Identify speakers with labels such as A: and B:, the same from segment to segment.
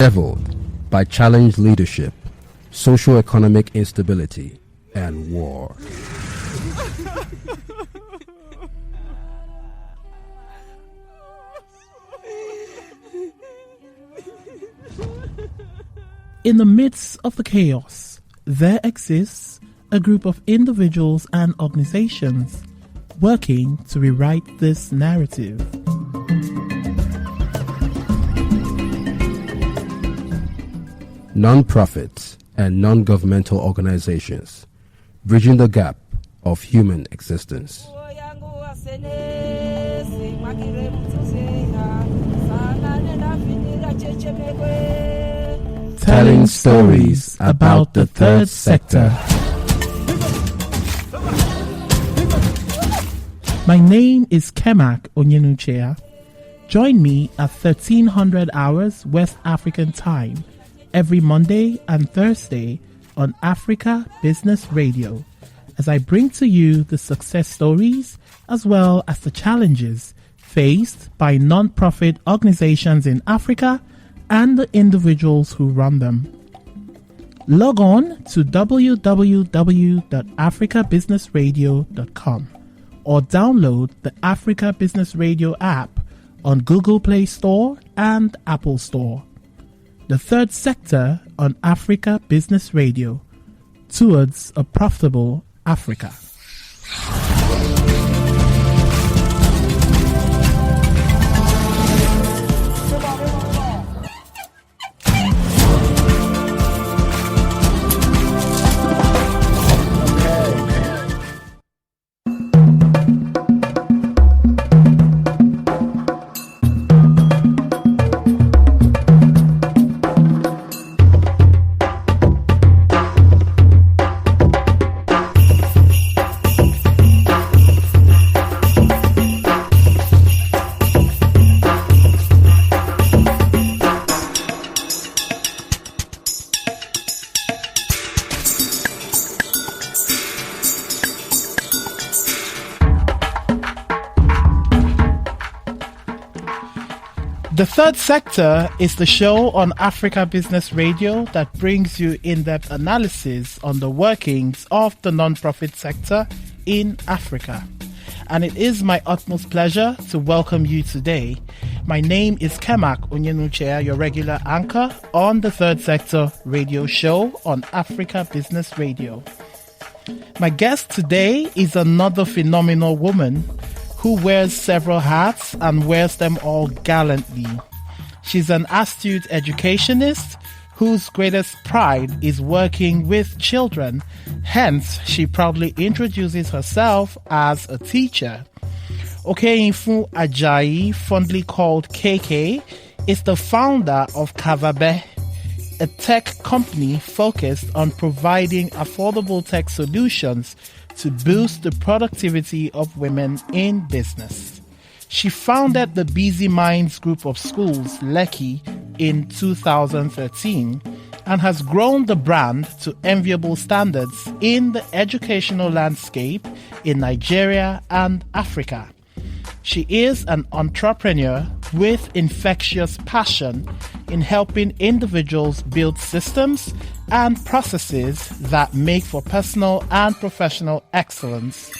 A: Leveled by challenged leadership, socio-economic instability, and war.
B: In the midst of the chaos, there exists a group of individuals and organizations working to rewrite this narrative.
A: Non-profits and non-governmental organizations, bridging the gap of human existence.
B: Telling stories about the third sector. My name is Kemak Onyenuchea. Join me at 1300 hours West African time every Monday and Thursday on Africa Business Radio as I bring to you the success stories as well as the challenges faced by non-profit organizations in Africa and the individuals who run them. Log on to www.africabusinessradio.com or download the Africa Business Radio app on Google Play Store and Apple Store. The third sector on Africa Business Radio, towards a profitable Africa. The Third Sector is the show on Africa Business Radio that brings you in-depth analysis on the workings of the non-profit sector in Africa. And it is my utmost pleasure to welcome you today. My name is Kemak Onyenuchea, your regular anchor on the Third Sector radio show on Africa Business Radio. My guest today is another phenomenal woman who wears several hats and wears them all gallantly. She's an astute educationist whose greatest pride is working with children. Hence, she proudly introduces herself as a teacher. Okeyinfu Ajayi, fondly called KK, is the founder of Kavabé, a tech company focused on providing affordable tech solutions to boost the productivity of women in business. She founded the Busyminds Group of Schools, Lekki, in 2013 and has grown the brand to enviable standards in the educational landscape in Nigeria and Africa. She is an entrepreneur with infectious passion in helping individuals build systems and processes that make for personal and professional excellence.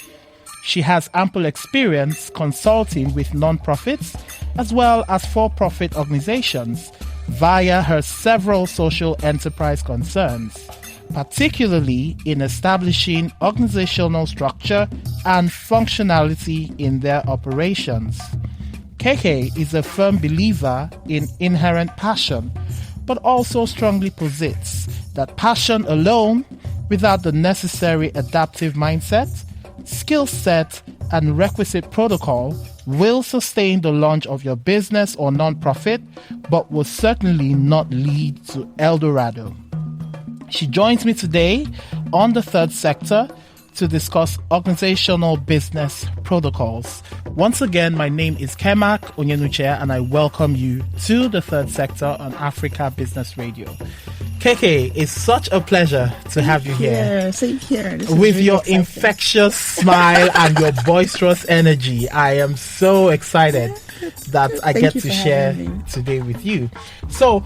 B: She has ample experience consulting with non-profits as well as for-profit organizations via her several social enterprise concerns, particularly in establishing organizational structure and functionality in their operations. KK is a firm believer in inherent passion, but also strongly posits that passion alone, without the necessary adaptive mindset, skill set, and requisite protocol, will sustain the launch of your business or non-profit, but will certainly not lead to El Dorado. She joins me today on the Third Sector to discuss organizational business protocols. Once again, my name is Kemak Onyenuchea and I welcome you to the Third Sector on Africa Business Radio. KK, it's such a pleasure to have you here.
C: Same here.
B: With really your exciting, infectious smile and your boisterous energy, I am so excited that I get to share today with you. So,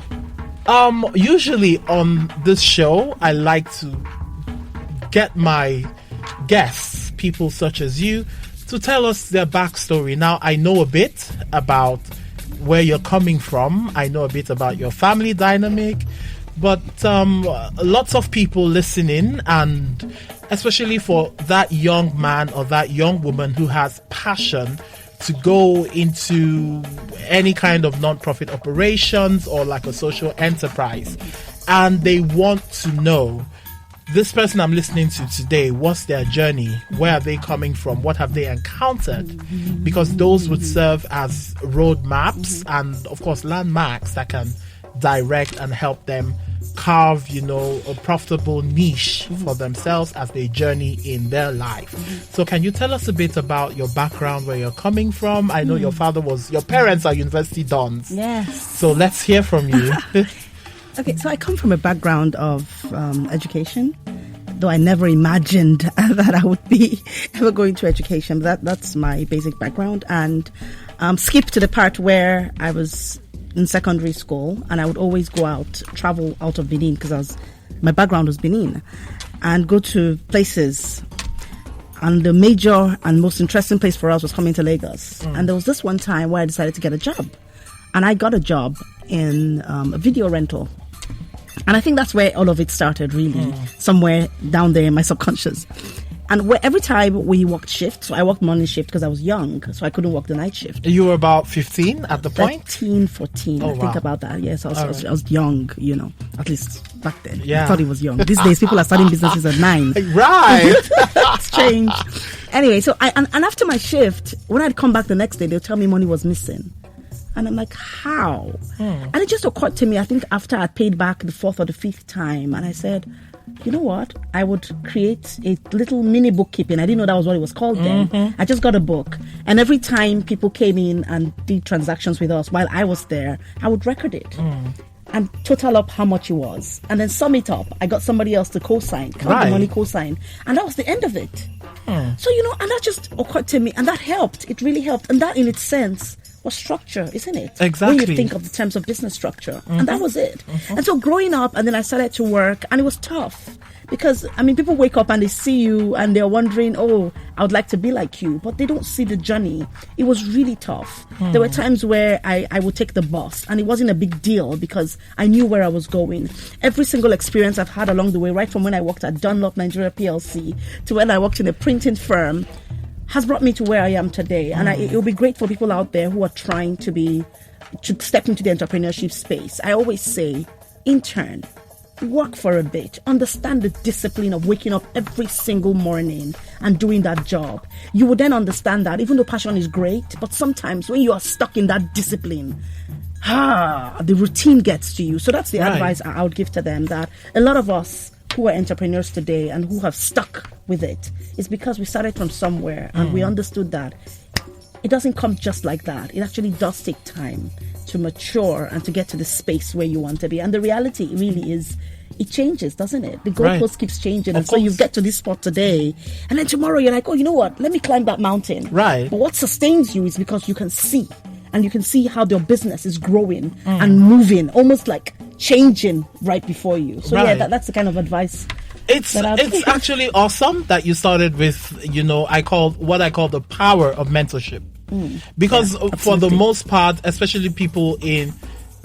B: Usually on this show, I like to get my guests, people such as you, to tell us their backstory. Now, I know a bit about where you're coming from. I know a bit about your family dynamic, but lots of people listening, and especially for that young man or that young woman who has passion to go into any kind of non-profit operations or like a social enterprise, and they want to know, this person I'm listening to today, what's their journey? Where are they coming from? What have they encountered? Because those would serve as roadmaps and, of course, landmarks that can direct and help them carve, a profitable niche for themselves as they journey in their life. So can you tell us a bit about your background, where you're coming from? I know your parents are university dons.
C: Yes.
B: So let's hear from you.
C: Okay, so I come from a background of education, though I never imagined that I would be ever going to education. That's my basic background. And skip to the part where I was in secondary school, and I would always travel out of Benin, because my background was Benin, and go to places. And the major and most interesting place for us was coming to Lagos. And there was this one time where I decided to get a job, and I got a job in a video rental. And I think that's where all of it started, really, somewhere down there in my subconscious. And every time we worked shift, so I worked morning shift because I was young, so I couldn't work the night shift.
B: You were about 15 at the point?
C: 13, 14, I think about that. Yes, I was young, at least back then. I thought it was young. These days, people are starting businesses at 9.
B: Right.
C: It's changed. Anyway, so and after my shift, when I'd come back the next day, they'll tell me money was missing. And I'm like, how? And it just occurred to me, I think after I paid back the 4th or the 5th time, and I said, you know what? I would create a little mini bookkeeping. I didn't know that was what it was called then. I just got a book. And every time people came in and did transactions with us while I was there, I would record it. And total up how much it was. And then sum it up. I got somebody else to co-sign, count the money co-sign. And that was the end of it. So, and that just occurred to me. And that helped. It really helped. And that in its sense was structure, isn't it?
B: Exactly.
C: When you think of the terms of business structure. And that was it. And so growing up, and then I started to work, and it was tough. Because, people wake up and they see you and they're wondering, oh, I would like to be like you. But they don't see the journey. It was really tough. There were times where I would take the bus, and it wasn't a big deal because I knew where I was going. Every single experience I've had along the way, right from when I worked at Dunlop Nigeria PLC to when I worked in a printing firm, has brought me to where I am today. And it will be great for people out there who are trying to step into the entrepreneurship space. I always say, intern, work for a bit, understand the discipline of waking up every single morning and doing that job. You will then understand that even though passion is great, but sometimes when you are stuck in that discipline, the routine gets to you. So that's the advice I would give to them, that a lot of us who are entrepreneurs today and who have stuck with it is because we started from somewhere and we understood that it doesn't come just like that. It actually does take time to mature and to get to the space where you want to be. And the reality really is, it changes, doesn't it? The goalpost keeps changing. And so you get to this spot today, and then tomorrow you're like, oh, you know what? Let me climb that mountain.
B: Right.
C: But what sustains you is because you can see. And you can see how your business is growing and moving, almost like changing right before you. So that's the kind of advice.
B: It's actually awesome that you started with, I call the power of mentorship. Because for the most part, especially people in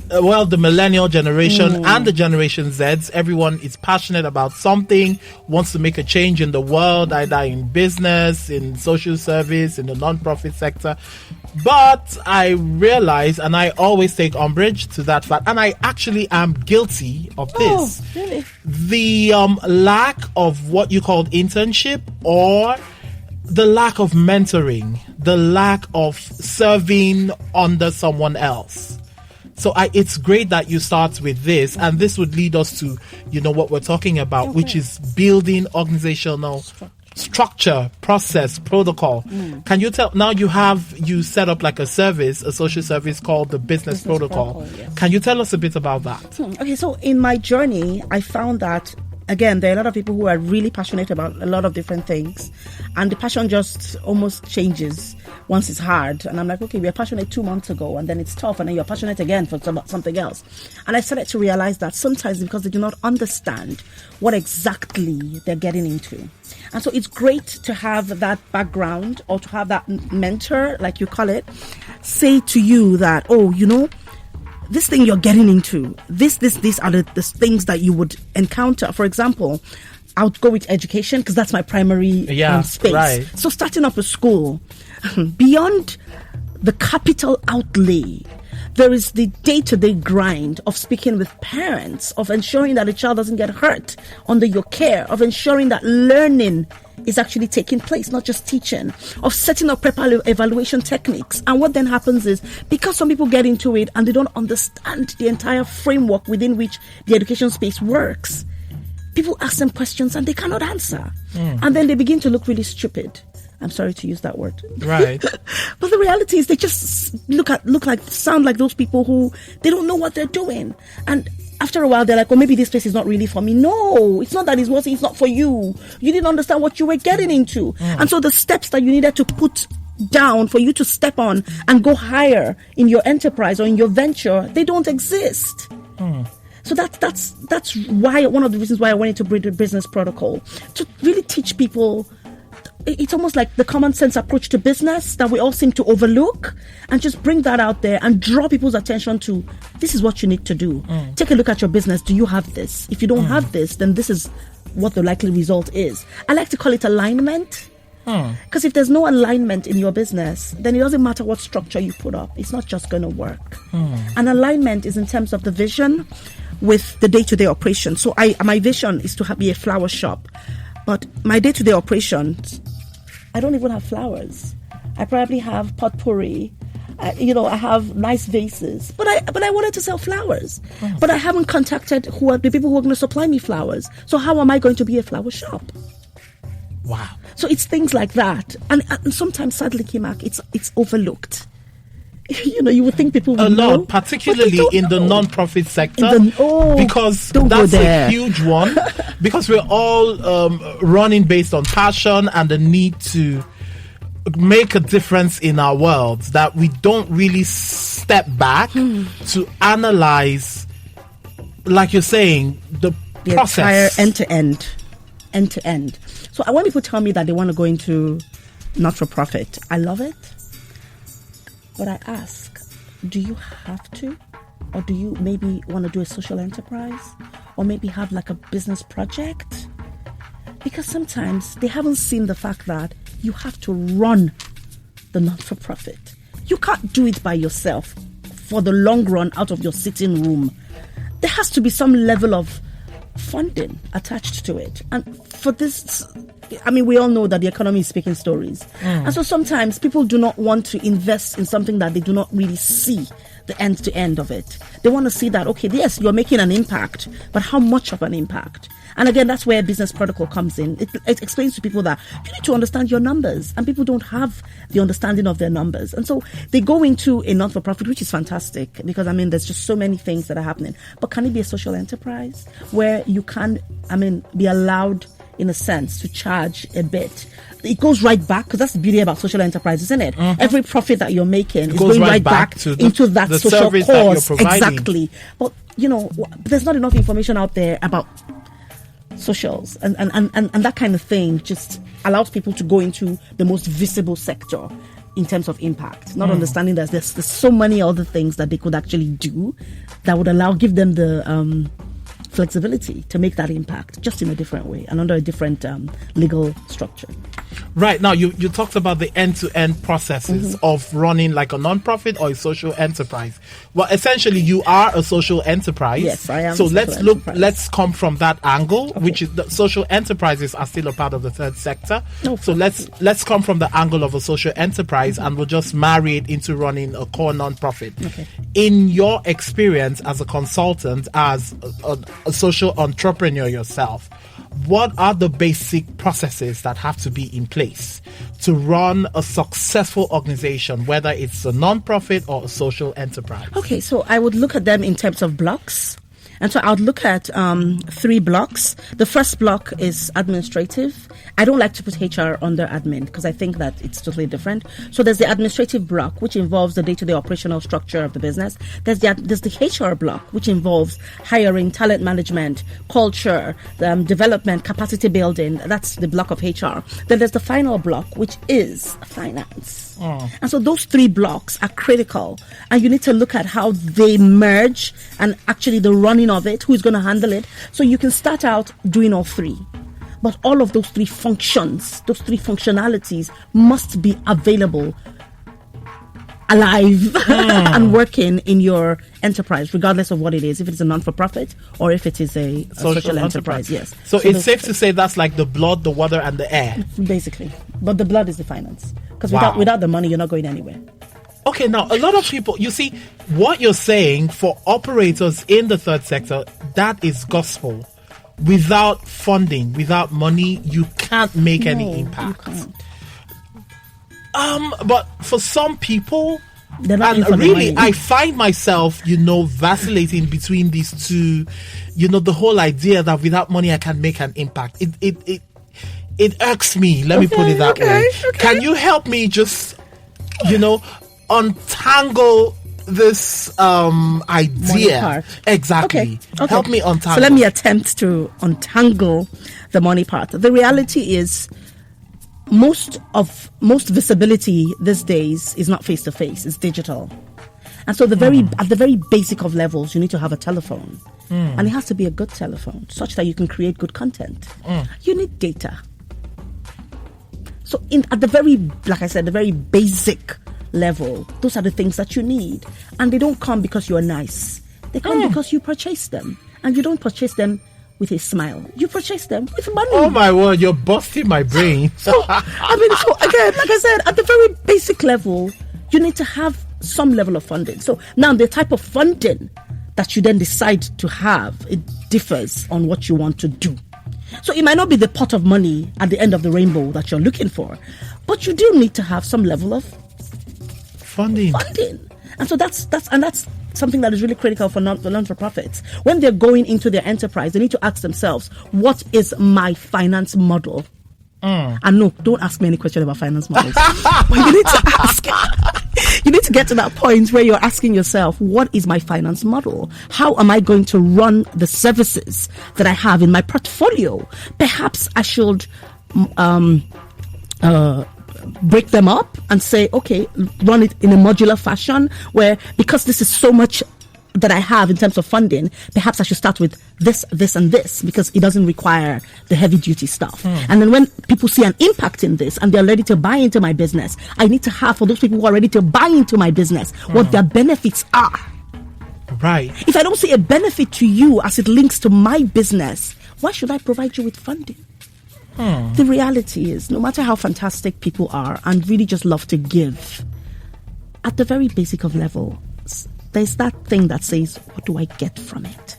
B: the millennial generation and the Generation Zs, everyone is passionate about something, wants to make a change in the world, either in business, in social service, in the non-profit sector. But I realize, and I always take umbrage to that fact, and I actually am guilty of this.
C: Oh, really?
B: The lack of what you called internship, or the lack of mentoring, the lack of serving under someone else. So it's great that you start with this, and this would lead us to, what we're talking about, which is building organizational structure, process, protocol. Can you tell, now you set up like a social service called the Business Protocol. Yes. Can you tell us a bit about that?
C: Okay, so in my journey, I found that again, there are a lot of people who are really passionate about a lot of different things, and the passion just almost changes once it's hard. And I'm like, okay, we were passionate 2 months ago, and then it's tough, and then you're passionate again for something else. And I started to realize that sometimes because they do not understand what exactly they're getting into. And so it's great to have that background, or to have that mentor, like you call it, say to you that, oh, you know, this thing you're getting into, these are the things that you would encounter. For example, I would go with education because that's my primary space. Right. So starting up a school, beyond the capital outlay, there is the day-to-day grind of speaking with parents, of ensuring that a child doesn't get hurt under your care, of ensuring that learning is actually taking place, not just teaching, of setting up proper evaluation techniques. And what then happens is, because some people get into it and they don't understand the entire framework within which the education space works, people ask them questions and they cannot answer. And then they begin to look really stupid. I'm sorry to use that word.
B: Right.
C: But the reality is they just sound like those people who, they don't know what they're doing. And after a while, they're like, well, maybe this place is not really for me. No, it's not that it's not for you. You didn't understand what you were getting into. And so the steps that you needed to put down for you to step on and go higher in your enterprise or in your venture, they don't exist. So that's why, one of the reasons why I went into business protocol, to really teach people. It's almost like the common sense approach to business that we all seem to overlook, and just bring that out there and draw people's attention to, this is what you need to do. Take a look at your business. Do you have this? If you don't have this, then this is what the likely result is. I like to call it alignment. Because if there's no alignment in your business, then it doesn't matter what structure you put up. It's not just going to work. And alignment is in terms of the vision with the day-to-day operation. So my vision is to be a flower shop. But my day-to-day operations, I don't even have flowers. I probably have potpourri. I have nice vases. But I wanted to sell flowers. But I haven't contacted who are the people who are going to supply me flowers. So how am I going to be a flower shop?
B: Wow.
C: So it's things like that. And sometimes, sadly, Kimak, it's overlooked. You would think people would know,
B: particularly in the non-profit sector, because
C: that's
B: a huge one. Because we're all running based on passion and the need to make a difference in our worlds, that we don't really step back to analyze, like you're saying, the process.
C: Entire end to end. So when people tell me that they want to go into not-for-profit, I love it. But I ask, do you have to? Or do you maybe want to do a social enterprise? Or maybe have like a business project? Because sometimes they haven't seen the fact that you have to run the not-for-profit. You can't do it by yourself for the long run out of your sitting room. There has to be some level of funding attached to it. And for this, we all know that the economy is speaking stories. And so sometimes people do not want to invest in something that they do not really see the end to end of it. They want to see that, okay, yes, you're making an impact, but how much of an impact? And again, that's where business protocol comes in. It explains to people that you need to understand your numbers, and people don't have the understanding of their numbers. And so they go into a not-for-profit, which is fantastic, because there's just so many things that are happening. But can it be a social enterprise where you can, be allowed, in a sense, to charge a bit? It goes right back, because that's the beauty about social enterprise, isn't it? Every profit that you're making is going right back into that social cause. Exactly. But there's not enough information out there about socials, and that kind of thing just allows people to go into the most visible sector in terms of impact, not understanding that there's so many other things that they could actually do that would give them the flexibility to make that impact, just in a different way and under a different legal structure.
B: Right. Now, you talked about the end-to-end processes of running like a non-profit or a social enterprise. Well, essentially, you are a social enterprise.
C: Yes, I am.
B: So let's come from that angle, which is that social enterprises are still a part of the third sector. So let's come from the angle of a social enterprise, and we'll just marry it into running a core non-profit.
C: Okay.
B: In your experience as a consultant, as a social entrepreneur yourself, what are the basic processes that have to be in place to run a successful organization, whether it's a non-profit or a social enterprise?
C: Okay, so I would look at them in terms of blocks. And so I would look at 3 blocks. The first block is administrative. I don't like to put HR under admin because I think that it's totally different. So there's the administrative block, which involves the day-to-day operational structure of the business. There's the HR block, which involves hiring, talent management, culture, development, capacity building. That's the block of HR. Then there's the final block, which is finance. And so those 3 blocks are critical. And you need to look at how they merge and actually the running of it, who's going to handle it. So you can start out doing all 3. But all of those 3 functions, those 3 functionalities must be available, alive, and working in your enterprise, regardless of what it is, if it's a non-for-profit or if it is a social enterprise. Yes.
B: So it's safe to say that's like the blood, the water, and the air.
C: Basically. But the blood is the finance. Because without the money, you're not going anywhere.
B: Okay, now, a lot of people, you see, what you're saying for operators in the third sector, that is gospel. Without funding, without money, you can't make any impact.
C: You can't.
B: But for some people,
C: and really,
B: I find myself, vacillating between these two. The whole idea that without money I can make an impact. It irks me. Let me put it that way. Okay. Can you help me just, untangle this idea? Exactly. Okay.
C: Help
B: me untangle.
C: So let me attempt to untangle the money part. The reality is, most visibility these days is not face to face; it's digital. And so at the very basic of levels, you need to have a telephone, and it has to be a good telephone, such that you can create good content. You need data. So at the very, like I said, the very basic level, those are the things that you need, and they don't come because you're nice. They come because you purchase them, and you don't purchase them with a smile. You purchase them with money.
B: Oh my word, you're busting my brain.
C: So again, like I said, at the very basic level, you need to have some level of funding. So now the type of funding that you then decide to have, it differs on what you want to do. So it might not be the pot of money at the end of the rainbow that you're looking for, but you do need to have some level of funding. And so that's something that is really critical for non-for-profits. When they're going into their enterprise, they need to ask themselves, what is my finance model? And no, don't ask me any question about finance models. But you need to ask. You need to get to that point where you're asking yourself, what is my finance model? How am I going to run the services that I have in my portfolio? Perhaps I should break them up and say, okay, run it in a modular fashion where, because this is so much that I have in terms of funding, perhaps I should start with this, this, and this, because it doesn't require the heavy duty stuff. And then when people see an impact in this and they're ready to buy into my business, I need to have, for those people who are ready to buy into my business, what their benefits are.
B: Right.
C: If I don't see a benefit to you as it links to my business, why should I provide you with funding? The reality is, no matter how fantastic people are and really just love to give, at the very basic of level, there's that thing that says, what do I get from it?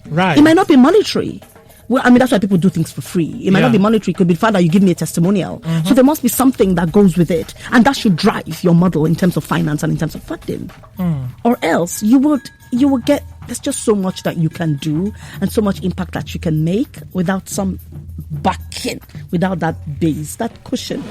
B: Right.
C: It might not be monetary. Well, I mean, that's why people do things for free. It might not be monetary. It could be the fact that you give me a testimonial. So there must be something that goes with it. And that should drive your model in terms of finance and in terms of funding. Or else you will get, there's just so much that you can do and so much impact that you can make without some backing, without that base, that cushion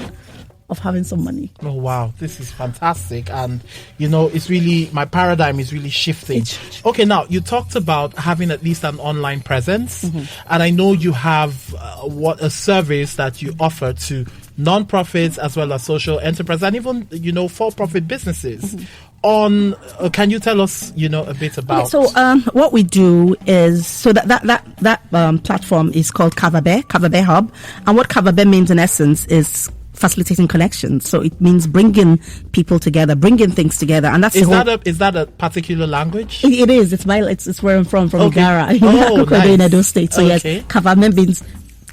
C: of having some money.
B: Oh wow, this is fantastic. And it's really, my paradigm is really shifting. Okay, now you talked about having at least an online presence, and I know you have a service that you offer to non-profits as well as social enterprise and even for-profit businesses. Can you tell us a bit about?
C: So what we do is, so that platform is called Kavabé Hub, and what Kavabé means in essence is facilitating connections. So it means bringing people together, bringing things together, and that's
B: is that a particular language?
C: It is. It's where I'm from Igara.
B: Oh, nice.
C: In Edo State. So yes, Kavabé means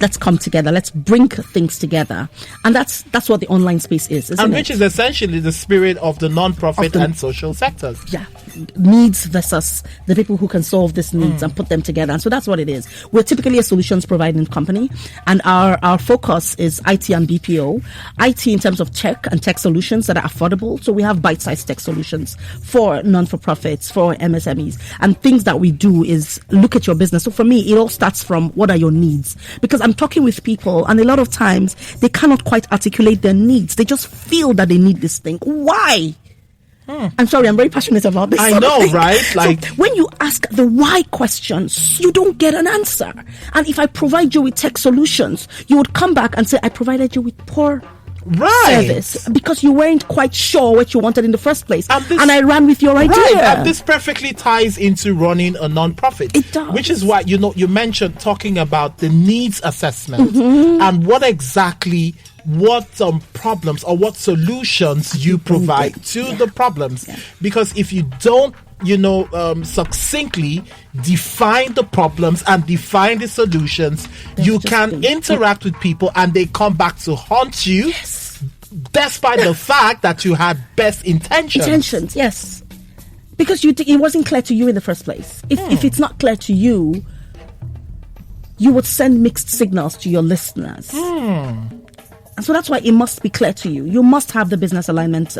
C: let's come together, let's bring things together, and that's what the online space is, isn't
B: which is essentially the spirit of the non-profit and social sectors.
C: Yeah, needs versus the people who can solve these needs and put them together. And so that's what it is. We're typically a solutions providing company, and our focus is IT and BPO. IT in terms of tech and tech solutions that are affordable. So we have bite-sized tech solutions for non-for-profits, for MSMEs, and things that we do is look at your business. So for me, it all starts from what are your needs? Because I'm talking with people, and a lot of times they cannot quite articulate their needs. They just feel that they need this thing. Why? I'm sorry, I'm very passionate about this.
B: I know, right? Like,
C: so when you ask the why questions, you don't get an answer. And if I provide you with tech solutions, you would come back and say, I provided you with poor service because you weren't quite sure what you wanted in the first place. And I ran with your idea.
B: Right, and this perfectly ties into running a non-profit.
C: It does.
B: Which is why, you mentioned talking about the needs assessment and what problems or what solutions you provide to the problems. Yeah. Because if you don't, succinctly define the problems and define the solutions, you can interact with people and they come back to haunt you.
C: Yes.
B: Despite the fact that you had best intentions.
C: Yes. Because it wasn't clear to you in the first place. If it's not clear to you, you would send mixed signals to your listeners. And so that's why it must be clear to you. You must have the business alignment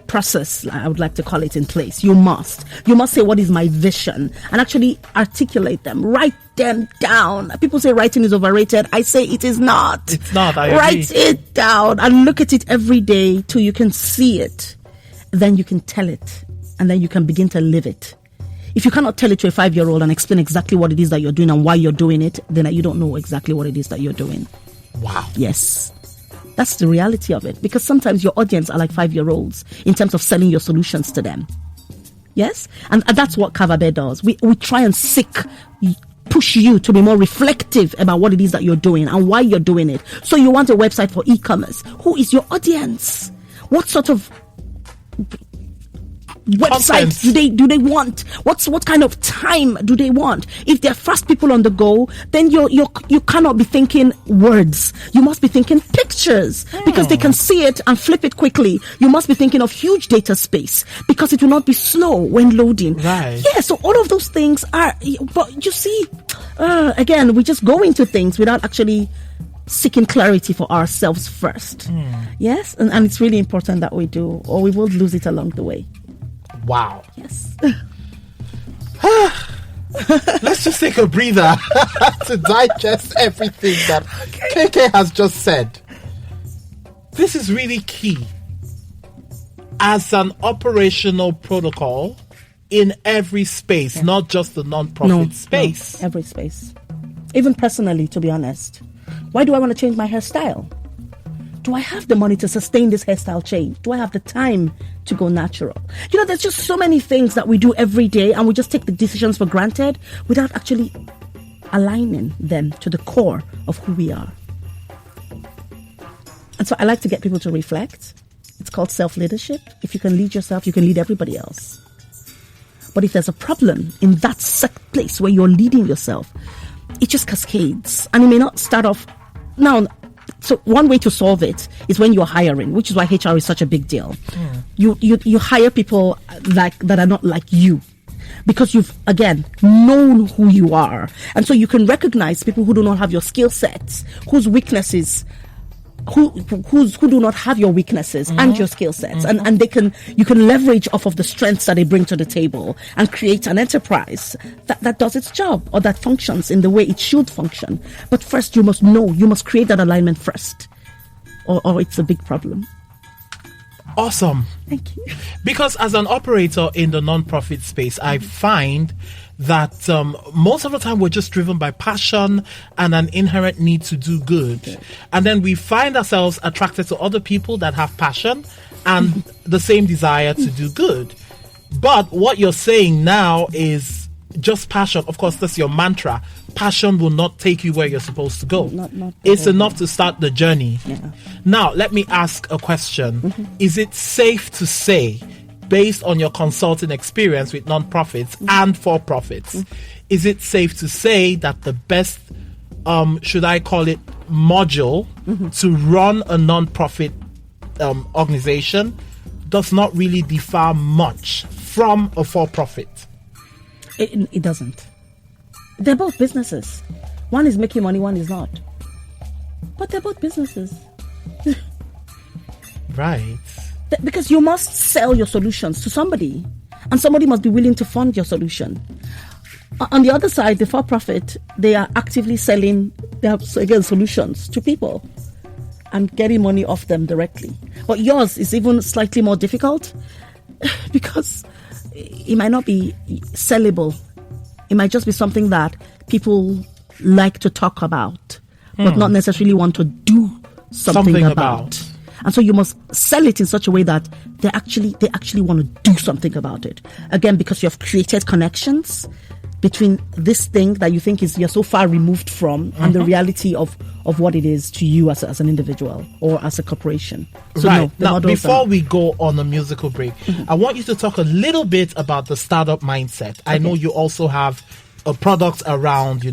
C: process, I would like to call it, in place. You must say, what is my vision? And actually articulate them. Write them down. People say writing is overrated. I say it is not.
B: It's not. I agree.
C: Write it down and look at it every day till you can see it. Then you can tell it. And then you can begin to live it. If you cannot tell it to a 5-year-old and explain exactly what it is that you're doing and why you're doing it, then you don't know exactly what it is that you're doing.
B: Wow.
C: Yes. That's the reality of it. Because sometimes your audience are like 5-year-olds in terms of selling your solutions to them. Yes? And that's what Kavabé does. We try and push you to be more reflective about what it is that you're doing and why you're doing it. So you want a website for e-commerce. Who is your audience? What sort of websites do they want? What kind of time do they want? If they're fast people on the go, then you cannot be thinking words. You must be thinking pictures because they can see it and flip it quickly. You must be thinking of huge data space because it will not be slow when loading.
B: Right.
C: Yeah, so all of those things are, but you see, again, we just go into things without actually seeking clarity for ourselves first. Yes, and it's really important that we do, or we will lose it along the way.
B: Wow.
C: Yes.
B: Let's just take a breather to digest everything that KK has just said. This is really key as an operational protocol in every space, not just the non-profit space.
C: No, every space. Even personally, to be honest. Why do I want to change my hairstyle? Do I have the money to sustain this hairstyle change? Do I have the time to go natural? There's just so many things that we do every day and we just take the decisions for granted without actually aligning them to the core of who we are. And so I like to get people to reflect. It's called self-leadership. If you can lead yourself, you can lead everybody else. But if there's a problem in that place where you're leading yourself, it just cascades. And it may not start off now. So one way to solve it is when you're hiring, which is why HR is such a big deal. You hire people that are not like you because you've, again, known who you are. And so you can recognize people who do not have your skill sets, whose weaknesses, who do not have your weaknesses and your skill sets. And you can leverage off of the strengths that they bring to the table and create an enterprise that does its job or that functions in the way it should function. But first you must create that alignment first or it's a big problem.
B: Awesome.
C: Thank you.
B: Because as an operator in the non-profit space, I find that most of the time we're just driven by passion and an inherent need to do good. And then we find ourselves attracted to other people that have passion and the same desire to do good. But what you're saying now is just passion. Of course, that's your mantra. Passion will not take you where you're supposed to go. It's enough to start the journey. Yeah. Now, let me ask a question. Is it safe to say, based on your consulting experience with non-profits and for-profits, is it safe to say that the best, should I call it, module to run a non-profit organization does not really differ much from a for-profit.
C: It doesn't. They're both businesses. One is making money, one is not. But they're both businesses.
B: Right.
C: Because you must sell your solutions to somebody, and somebody must be willing to fund your solution. On the other side, the for-profit, they are actively selling their solutions to people and getting money off them directly. But yours is even slightly more difficult because it might not be sellable. It might just be something that people like to talk about, but not necessarily want to do something about. And so you must sell it in such a way that they actually want to do something about it. Again, because you have created connections between this thing that you think you're so far removed from and the reality of what it is to you as an individual or as a corporation. So
B: right.
C: No,
B: now, before we go on a musical break, I want you to talk a little bit about the startup mindset. I know you also have a product around,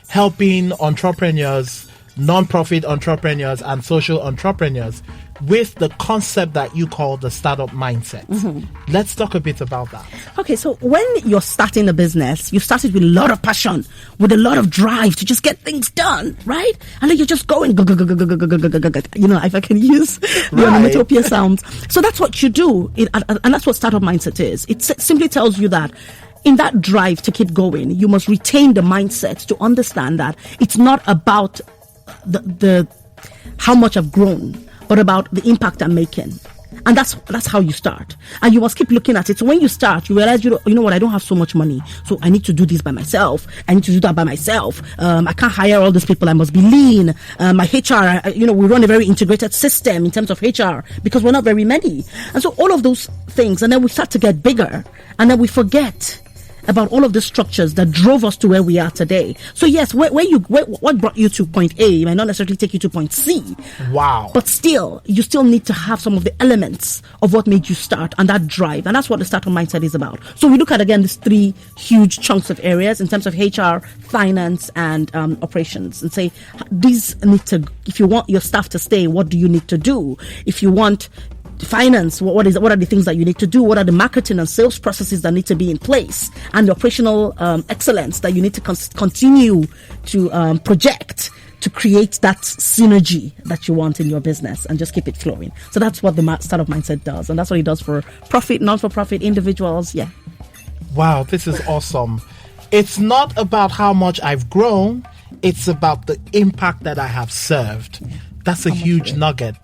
B: helping entrepreneurs, non-profit entrepreneurs and social entrepreneurs with the concept that you call the startup mindset. Let's talk a bit about that.
C: Okay, so when you're starting a business, you started with a lot of passion, with a lot of drive to just get things done, right? And then you're just going, if I can use the onomatopoeia sounds. So that's what you do, and that's what startup mindset is. It simply tells you that in that drive to keep going, you must retain the mindset to understand that it's not about the how much I've grown, but about the impact I'm making. And that's how you start. And you must keep looking at it. So when you start, you realize, you know what, I don't have so much money. So I need to do this by myself. I need to do that by myself. I can't hire all these people. I must be lean. My HR, we run a very integrated system in terms of HR because we're not very many. And so all of those things, and then we start to get bigger. And then we forget about all of the structures that drove us to where we are today. So yes, what brought you to point A might not necessarily take you to point C.
B: Wow.
C: But still, you still need to have some of the elements of what made you start and that drive. And that's what the startup mindset is about. So we look at, again, these three huge chunks of areas in terms of HR, finance, and operations, and say, these need to, if you want your staff to stay, what do you need to do? If you want finance, what are the things that you need to do? What are the marketing and sales processes that need to be in place, and the operational excellence that you need to continue to project to create that synergy that you want in your business and just keep it flowing. So that's what the startup mindset does, and that's what it does for profit, non-for-profit, individuals. Yeah.
B: Wow, this is awesome. It's not about how much I've grown, it's about the impact that I have served. Yeah. That's a huge nugget.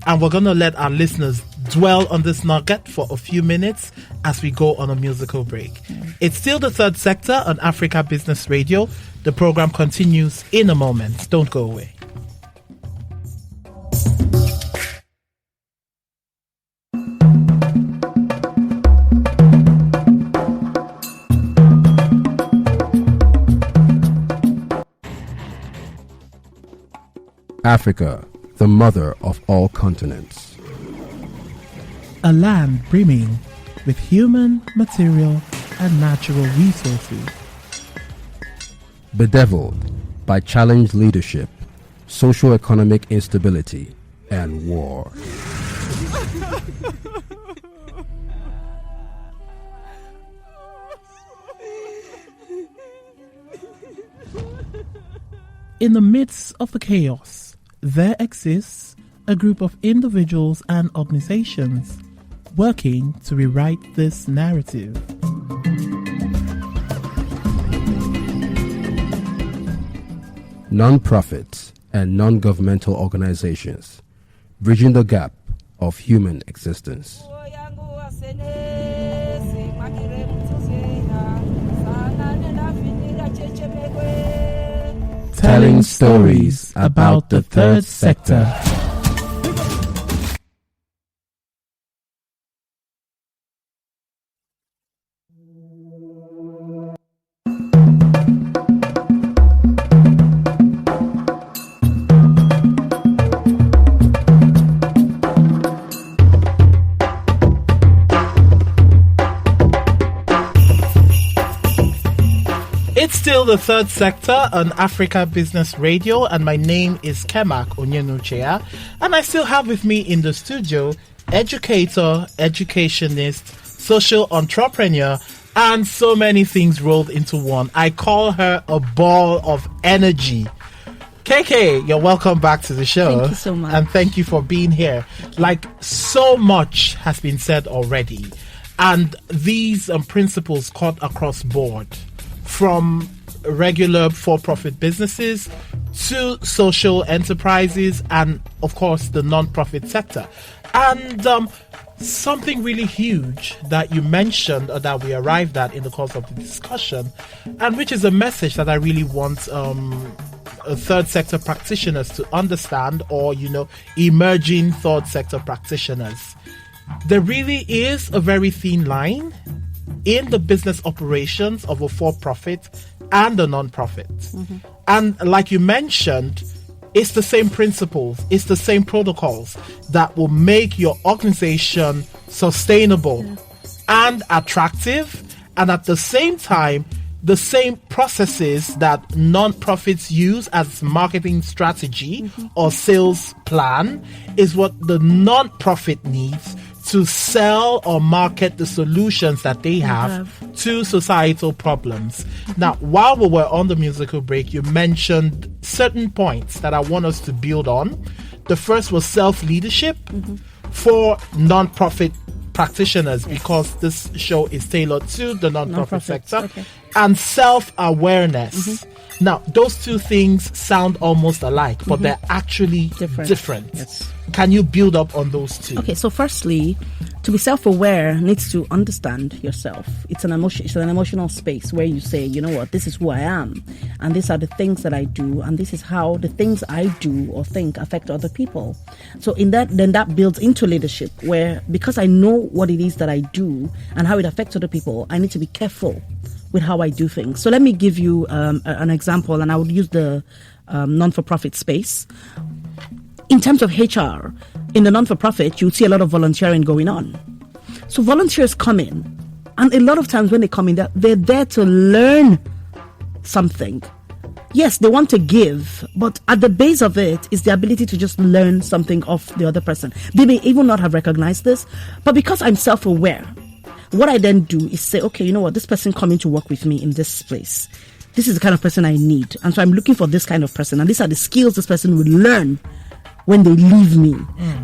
B: And we're going to let our listeners dwell on this nugget for a few minutes as we go on a musical break. It's still the third sector on Africa Business Radio. The program continues in a moment. Don't go away.
A: Africa, the mother of all continents.
B: A land brimming with human, material, and natural resources.
A: Bedeviled by challenged leadership, socio-economic instability, and war.
B: In the midst of the chaos, there exists a group of individuals and organizations working to rewrite this narrative.
A: Non-profits and non-governmental organizations, bridging the gap of human existence.
B: Telling stories about the third sector. It's still the third sector on Africa Business Radio, and my name is Kemak Onyenuchea, and I still have with me in the studio educator, educationist, social entrepreneur, and so many things rolled into one. I call her a ball of energy. KK, you're welcome back to the show.
C: Thank you so much.
B: And thank you for being here. Like, so much has been said already. And these principles cut across board, from regular for-profit businesses to social enterprises and, of course, the non-profit sector. And something really huge that you mentioned, or that we arrived at in the course of the discussion, and which is a message that I really want third sector practitioners to understand, or, emerging third sector practitioners. There really is a very thin line in the business operations of a for-profit and a non-profit. Mm-hmm. And like you mentioned, it's the same principles, it's the same protocols that will make your organization sustainable and attractive, and at the same time, the same processes that non-profits use as marketing strategy or sales plan is what the non-profit needs to sell or market the solutions that they have to societal problems. Now, while we were on the musical break, you mentioned certain points that I want us to build on. The first was self-leadership for non-profit practitioners, because this show is tailored to the non-profit sector, and self-awareness. Now, those two things sound almost alike, but they're actually different. Yes. Can you build up on those two?
C: Okay, so firstly, to be self-aware needs to understand yourself. It's an emotional space where you say, you know what, this is who I am, and these are the things that I do, and this is how the things I do or think affect other people. So then that builds into leadership, where because I know what it is that I do and how it affects other people, I need to be careful with how I do things. So let me give you an example, and I would use the non-for-profit space. In terms of HR, in the non-for-profit, you see a lot of volunteering going on. So volunteers come in, and a lot of times when they come in, they're there to learn something. Yes, they want to give, but at the base of it is the ability to just learn something of the other person. They may even not have recognized this, but because I'm self-aware, what I then do is say, okay, you know what, this person coming to work with me in this place, this is the kind of person I need. And so I'm looking for this kind of person, and these are the skills this person will learn when they leave me.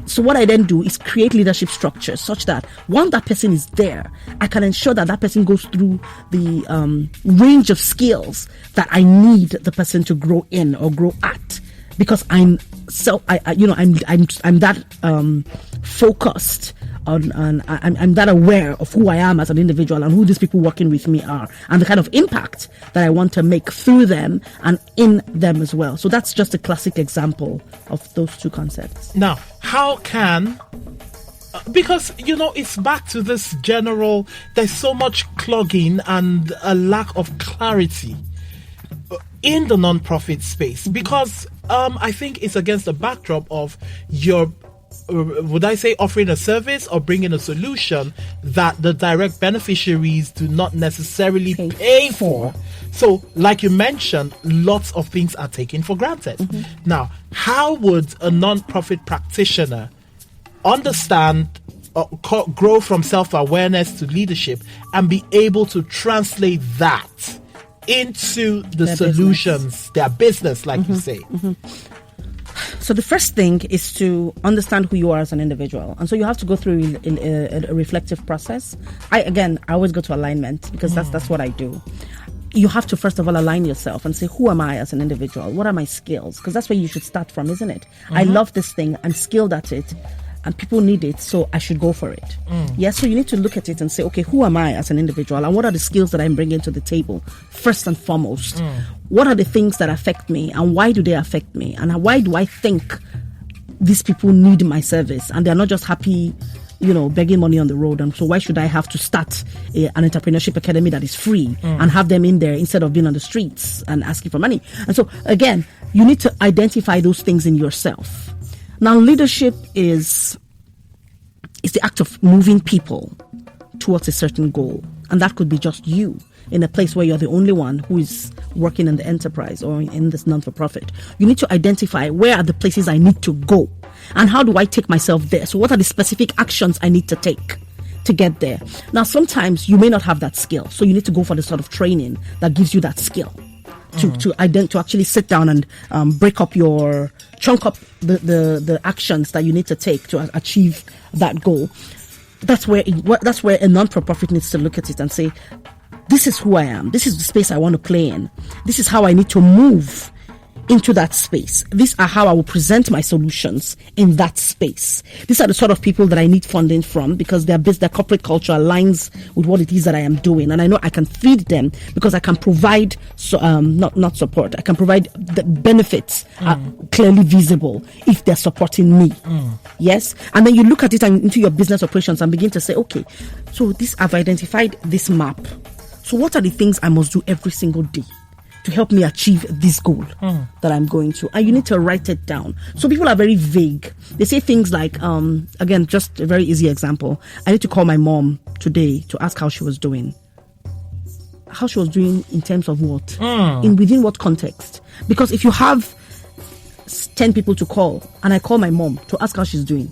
C: So what I then do is create leadership structures such that once that person is there, I can ensure that that person goes through the range of skills that I need the person to grow in or grow at, because I'm that focused on I'm that aware of who I am as an individual and who these people working with me are, and the kind of impact that I want to make through them and in them as well. So that's just a classic example of those two concepts.
B: Now, how can, because it's back to this general, there's so much clogging and a lack of clarity in the non-profit space, because I think it's against the backdrop of your, would I say, offering a service or bringing a solution that the direct beneficiaries do not necessarily pay for. So, like you mentioned, lots of things are taken for granted. Now, how would a non-profit practitioner understand, grow from self-awareness to leadership, and be able to translate that into the their solutions, business. Their business, like you say?
C: So the first thing is to understand who you are as an individual. And so you have to go through a reflective process. I always go to alignment, because that's what I do. You have to first of all align yourself and say, who am I as an individual? What are my skills? Because that's where you should start from, isn't it? I love this thing, I'm skilled at it, and people need it, so I should go for it. Yes, so you need to look at it and say, okay, who am I as an individual, and what are the skills that I'm bringing to the table first and foremost? What are the things that affect me, and why do they affect me, and why do I think these people need my service, and they're not just happy begging money on the road, and so why should I have to start an entrepreneurship academy that is free and have them in there instead of being on the streets and asking for money? And so again, you need to identify those things in yourself. Now, leadership is the act of moving people towards a certain goal. And that could be just you in a place where you're the only one who is working in the enterprise or in this non-for-profit. You need to identify where are the places I need to go. And how do I take myself there? So what are the specific actions I need to take to get there? Now, sometimes you may not have that skill. So you need to go for the sort of training that gives you that skill to actually sit down and chunk up the actions that you need to take to achieve that goal. That's where a non-for-profit needs to look at it and say, this is who I am. This is the space I want to play in. This is how I need to move into that space. These are how I will present my solutions in that space. These are the sort of people that I need funding from, because their corporate culture aligns with what it is that I am doing. And I know I can feed them because I can provide, not support. I can provide the benefits are clearly visible if they're supporting me. Yes. And then you look at it and into your business operations and begin to say, okay, so I've identified this map. So what are the things I must do every single day to help me achieve this goal that I'm going to? And you need to write it down. So people are very vague. They say things like, again, just a very easy example. I need to call my mom today to ask how she was doing. How she was doing in terms of what? Within what context? Because if you have 10 people to call and I call my mom to ask how she's doing,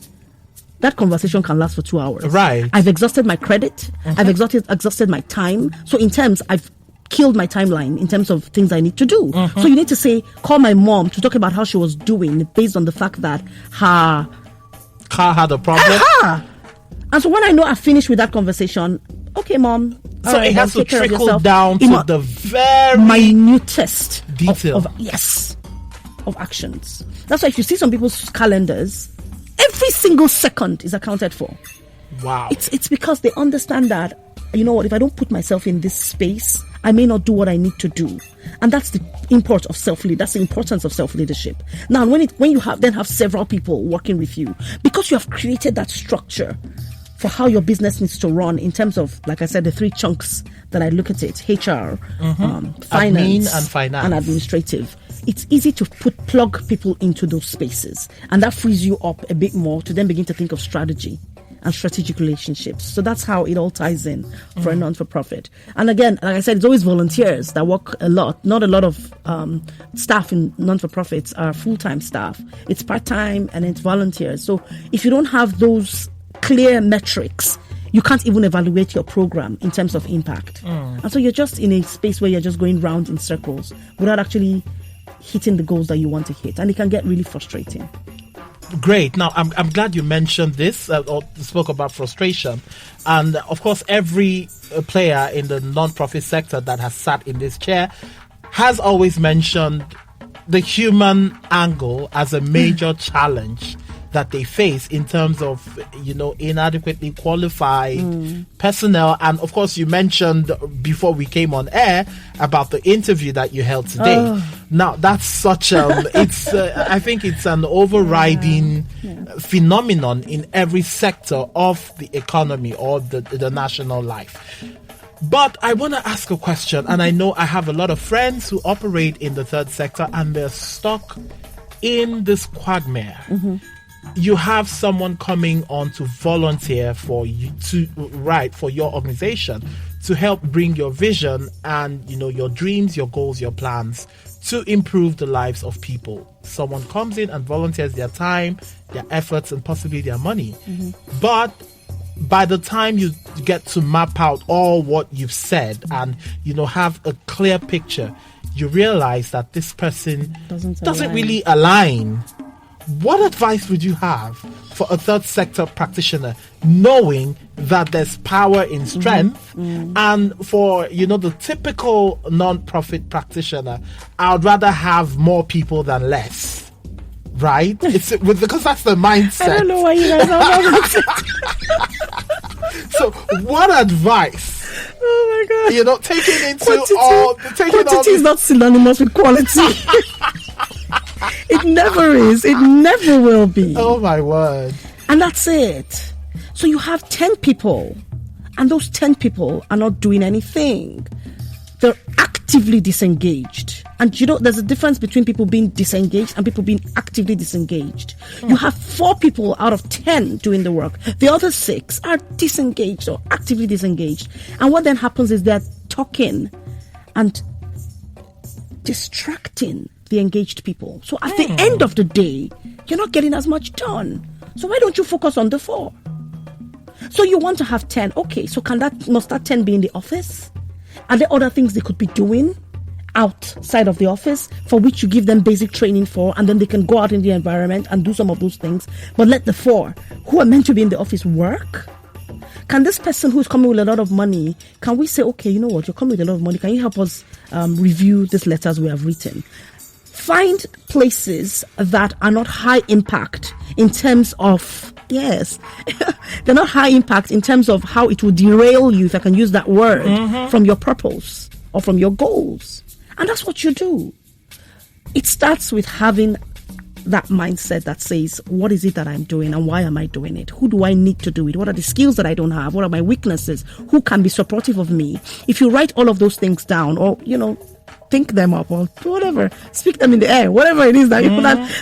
C: that conversation can last for 2 hours.
B: Right.
C: I've exhausted my credit. I've exhausted my time. So in terms, I've killed my timeline in terms of things I need to do. So you need to say, call my mom to talk about how she was doing based on the fact that her
B: car had a problem.
C: And so when I know I've finished with that conversation, okay, mom.
B: So it has to trickle down to the very
C: minutest
B: detail
C: of actions. That's why if you see some people's calendars, every single second is accounted for.
B: Wow.
C: It's because they understand that, you know what, if I don't put myself in this space, I may not do what I need to do. And that's the import of that's the importance of self-leadership. Now, when you have several people working with you, because you have created that structure for how your business needs to run in terms of, like I said, the 3 chunks that I look at it, HR, finance, and administrative. It's easy to plug people into those spaces. And that frees you up a bit more to then begin to think of strategy and strategic relationships. So that's how it all ties in for a non-for-profit. And again, like I said, it's always volunteers that work a lot. Not a lot of staff in non-for-profits are full-time staff. It's part-time and it's volunteers. So if you don't have those clear metrics, you can't even evaluate your program in terms of impact. And so you're just in a space where you're just going round in circles without actually hitting the goals that you want to hit. And it can get really frustrating.
B: Great. Now, I'm glad you mentioned this or spoke about frustration. And of course, every player in the non-profit sector that has sat in this chair has always mentioned the human angle as a major challenge that they face in terms of, inadequately qualified personnel. And of course, you mentioned before we came on air about the interview that you held today. Now, that's such I think it's an overriding phenomenon in every sector of the economy or the national life. But I want to ask a question, and I know I have a lot of friends who operate in the third sector and they're stuck in this quagmire. You have someone coming on to volunteer for you for your organization to help bring your vision and your dreams, your goals, your plans to improve the lives of people. Someone comes in and volunteers their time, their efforts, and possibly their money. But by the time you get to map out all what you've said and have a clear picture, you realize that this person doesn't really align. What advice would you have for a third sector practitioner, knowing that there's power in strength, and for the typical non-profit practitioner, I would rather have more people than less, right? Because that's the mindset.
C: I don't know why you guys are that.
B: So, what advice?
C: Oh my God!
B: Taking into
C: quantity is not synonymous with quality. It never is. It never will be.
B: Oh my word. And
C: that's it. So you have 10 people, and those 10 people are not doing anything. They're actively disengaged. And there's a difference between people being disengaged and people being actively disengaged. You have 4 people out of 10 doing the work. The other 6 are disengaged or actively disengaged. And what then happens is they're talking and distracting the engaged people. So at the end of the day, you're not getting as much done. So why don't you focus on the 4? So you want to have 10. Okay, so must that 10 be in the office? Are there other things they could be doing outside of the office for which you give them basic training for, and then they can go out in the environment and do some of those things, but let the 4 who are meant to be in the office work? Can this person who's coming with a lot of money, can we say, okay, you know what, you're coming with a lot of money, can you help us review these letters we have written? Find places that are not high impact in terms of, yes, they're not high impact in terms of how it will derail you, if I can use that word, from your purpose or from your goals. And that's what you do. It starts with having that mindset that says, what is it that I'm doing and why am I doing it? Who do I need to do it? What are the skills that I don't have? What are my weaknesses? Who can be supportive of me? If you write all of those things down, or, think them up, or whatever, speak them in the air, whatever it is that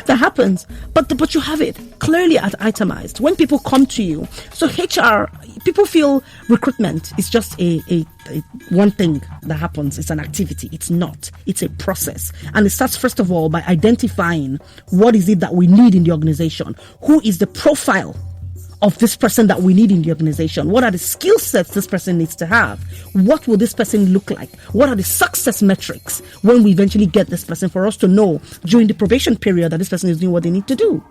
C: that happens. But you have it clearly itemized. When people come to you, so HR, people feel recruitment is just a one thing that happens. It's an activity. It's not. It's a process. And it starts, first of all, by identifying what is it that we need in the organization. Who is the profile of this person that we need in the organization? What are the skill sets this person needs to have? What will this person look like? What are the success metrics when we eventually get this person, for us to know during the probation period that this person is doing what they need to do?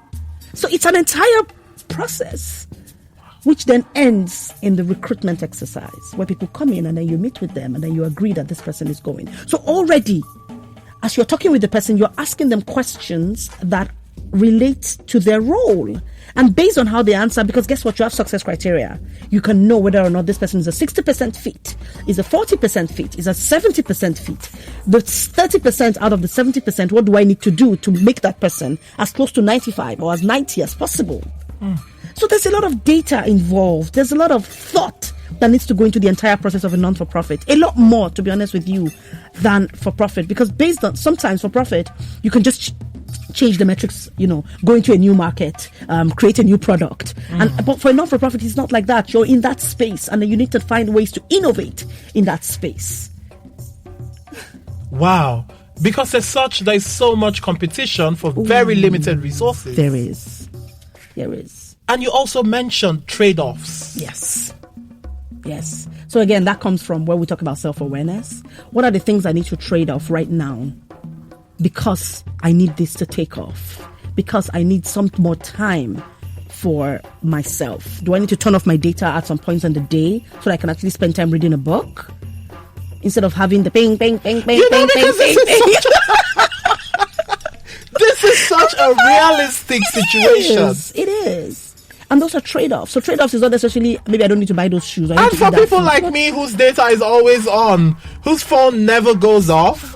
C: So it's an entire process, which then ends in the recruitment exercise, where people come in and then you meet with them and then you agree that this person is going. So already, as you're talking with the person, you're asking them questions that relate to their role. And based on how they answer, because guess what, you have success criteria. You can know whether or not this person is a 60% fit, is a 40% fit, is a 70% fit. The 30% out of the 70%, what do I need to do to make that person as close to 95 or as 90 as possible? So there's a lot of data involved. There's a lot of thought that needs to go into the entire process of a non-for-profit. A lot more, to be honest with you, than for-profit. Because based on, sometimes for-profit, you can just change the metrics, go into a new market, create a new product. But for a non-for-profit, it's not like that. You're in that space, and then you need to find ways to innovate in that space.
B: Wow. Because there's so much competition for very limited resources.
C: There is.
B: And you also mentioned trade-offs.
C: Yes. So again, that comes from where we talk about self-awareness. What are the things I need to trade off right now? Because I need this to take off. Because I need some more time for myself. Do I need to turn off my data at some points in the day so that I can actually spend time reading a book? Instead of having the bing, bing, bing, bing, bing, bing, bing, bing.
B: This is such a realistic situation.
C: It is. And those are trade-offs. So trade-offs is not necessarily, maybe I don't need to buy those shoes.
B: And for people like me whose data is always on, whose phone never goes off.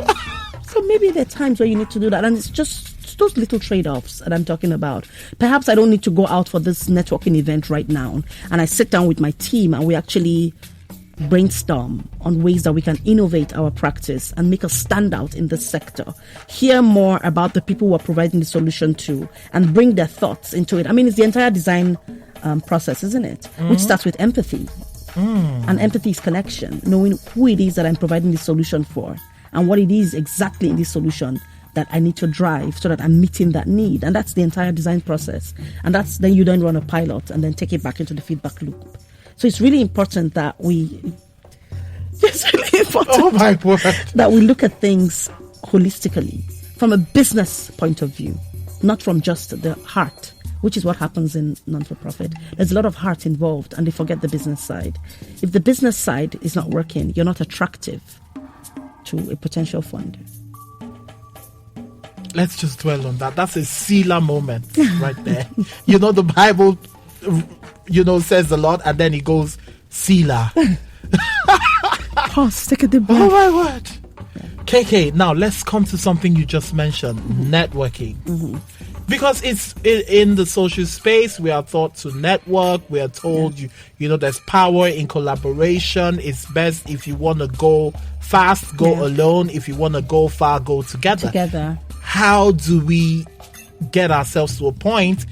C: So maybe there are times where you need to do that. And it's just those little trade-offs that I'm talking about. Perhaps I don't need to go out for this networking event right now. And I sit down with my team and we actually brainstorm on ways that we can innovate our practice and make us stand out in this sector. Hear more about the people we're providing the solution to and bring their thoughts into it. I mean, it's the entire design process, isn't it? Which starts with empathy. And empathy is connection, knowing who it is that I'm providing the solution for and what it is exactly in this solution that I need to drive so that I'm meeting that need. And that's the entire design process. And that's then you then run a pilot and then take it back into the feedback loop. So it's really important that
B: oh my word,
C: that we look at things holistically from a business point of view, not from just the heart, which is what happens in non-for-profit. There's a lot of heart involved and they forget the business side. If the business side is not working, you're not attractive to a potential funder.
B: Let's just dwell on that. That's a Selah moment right there. The Bible says a lot and then it goes Selah.
C: Pause, take a deep breath.
B: Oh my word. KK, now let's come to something you just mentioned, networking. Because it's in the social space, we are taught to network. We are told, there's power in collaboration. It's best if you want to go fast, go alone. If you want to go far, go together. How do we get ourselves to a point,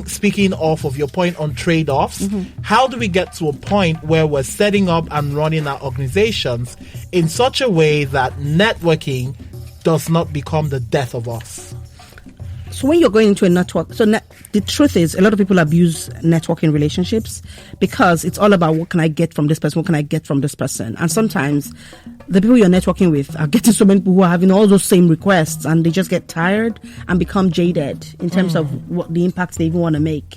B: speaking off of your point on trade-offs, how do we get to a point where we're setting up and running our organizations in such a way that networking does not become the death of us?
C: So when you're going into a network, the truth is a lot of people abuse networking relationships because it's all about what can I get from this person, what can I get from this person. And sometimes the people you're networking with are getting so many people who are having all those same requests, and they just get tired and become jaded in terms of what the impact they even want to make.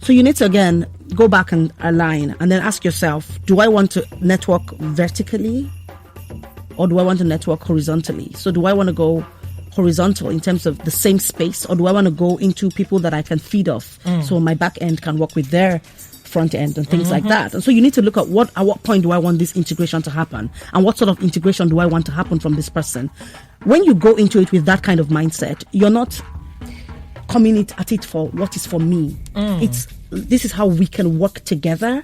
C: So you need to, again, go back and align and then ask yourself, do I want to network vertically or do I want to network horizontally? So do I want to go horizontal in terms of the same space, or do I want to go into people that I can feed off so my back end can work with their front end and things like that? And so you need to look at at what point do I want this integration to happen, and what sort of integration do I want to happen from this person. When you go into it with that kind of mindset, you're not coming at it for what is for me. This is how we can work together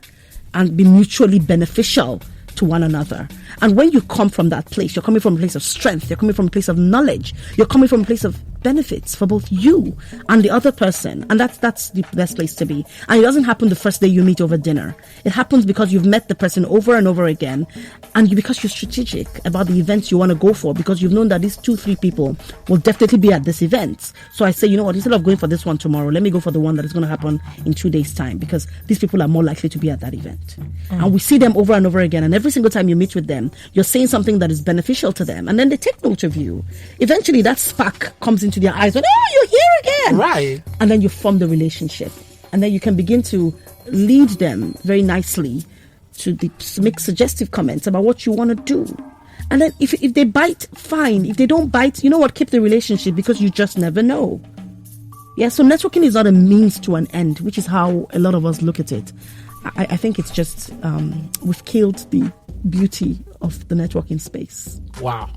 C: and be mutually beneficial to one another. And when you come from that place, you're coming from a place of strength, you're coming from a place of knowledge, you're coming from a place of benefits for both you and the other person, and that's the best place to be. And it doesn't happen the first day you meet over dinner. It happens because you've met the person over and over again, and because you're strategic about the events you want to go for, because you've known that these 2-3 people will definitely be at this event. So I say, you know what, instead of going for this one tomorrow, let me go for the one that is going to happen in 2 days' time, because these people are more likely to be at that event. And we see them over and over again, and every single time you meet with them, you're saying something that is beneficial to them, and then they take note of you. Eventually that spark comes into their eyes, and you're here again,
B: right? And
C: then you form the relationship, and then you can begin to lead them very nicely to make suggestive comments about what you want to do. And then if they bite, fine. If they don't bite, you know what, keep the relationship, because you just never know. Yeah, so networking is not a means to an end, which is how a lot of us look at it. I think it's just we've killed the beauty of the networking space.
B: Wow.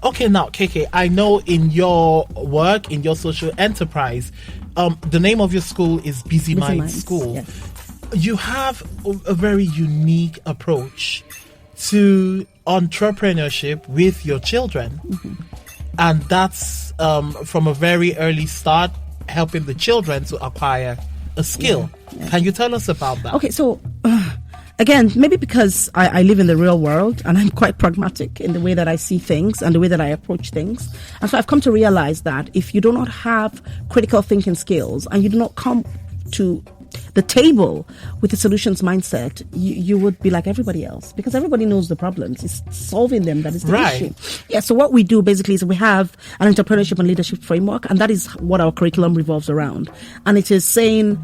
B: Okay, now KK, I know in your work, in your social enterprise, the name of your school is Busyminds School.
C: Yes.
B: You have a very unique approach to entrepreneurship with your children, and that's from a very early start, helping the children to acquire a skill. Yeah. Can you tell us about that?
C: Okay, so again, maybe because I live in the real world and I'm quite pragmatic in the way that I see things and the way that I approach things. And so I've come to realize that if you do not have critical thinking skills and you do not come to the table with a solutions mindset, you would be like everybody else, because everybody knows the problems. It's solving them that is the issue. Yeah, so what we do basically is we have an entrepreneurship and leadership framework, and that is what our curriculum revolves around. And it is saying,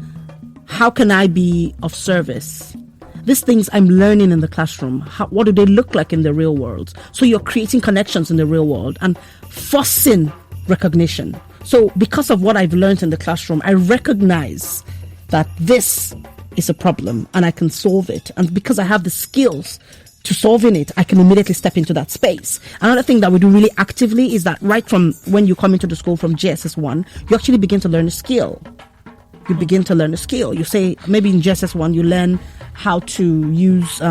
C: how can I be of service? These things I'm learning in the classroom, what do they look like in the real world? So you're creating connections in the real world and forcing recognition. So because of what I've learned in the classroom, I recognize that this is a problem and I can solve it. And because I have the skills to solving it, I can immediately step into that space. Another thing that we do really actively is that right from when you come into the school from GSS 1, you actually begin to learn a skill. You begin to learn a skill. You say, maybe in GSS 1, you learn how to use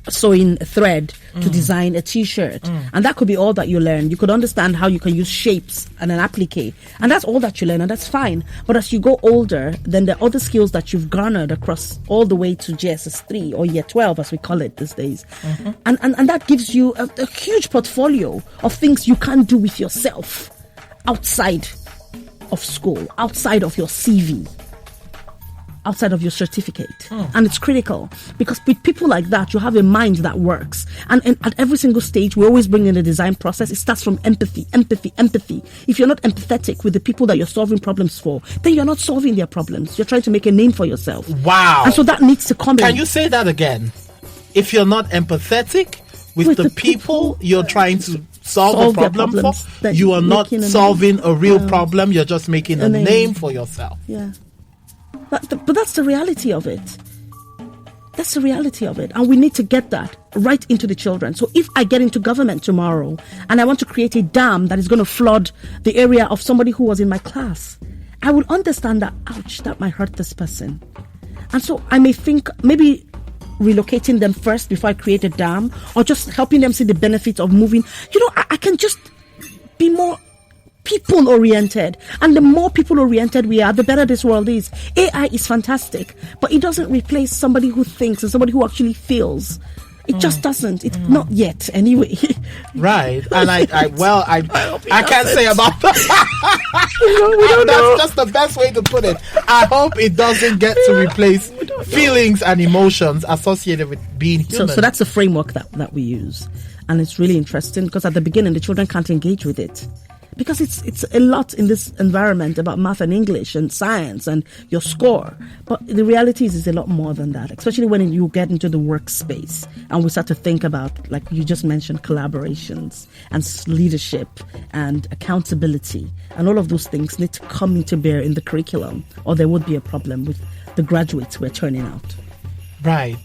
C: sewing thread to design a t-shirt. And that could be all that you learn. You could understand how you can use shapes and an applique. And that's all that you learn, and that's fine. But as you go older, then the other skills that you've garnered across all the way to GSS 3 or year 12, as we call it these days. And that gives you a huge portfolio of things you can do with yourself outside of school, outside of your CV, outside of your certificate. And it's critical, because with people like that, you have a mind that works. And at every single stage, we always bring in the design process. It starts from empathy. If you're not empathetic with the people that you're solving problems for, then you're not solving their problems. You're trying to make a name for yourself.
B: Wow.
C: And so that needs to come in.
B: Can you say that again? If you're not empathetic with the people you're trying to solve a problem for, you are not solving a real problem. You're just making a name for yourself.
C: Yeah. But that's the reality of it. That's the reality of it. And we need to get that right into the children. So if I get into government tomorrow and I want to create a dam that is going to flood the area of somebody who was in my class, I will understand that, ouch, that might hurt this person. And so I may think maybe relocating them first before I create a dam, or just helping them see the benefits of moving. I can just be more people-oriented. And the more people-oriented we are, the better this world is. AI is fantastic, but it doesn't replace somebody who thinks and somebody who actually feels. It just doesn't. It's not yet, anyway.
B: Right. And I can't say about that.
C: We don't know.
B: That's just the best way to put it. I hope it doesn't get to replace feelings and emotions associated with being human.
C: So that's the framework that we use. And it's really interesting because at the beginning, the children can't engage with it. Because it's a lot in this environment about math and English and science and your score. But the reality is a lot more than that, especially when you get into the workspace and we start to think about, like you just mentioned, collaborations and leadership and accountability. And all of those things need to come into bear in the curriculum, or there would be a problem with the graduates we're turning out.
B: Right.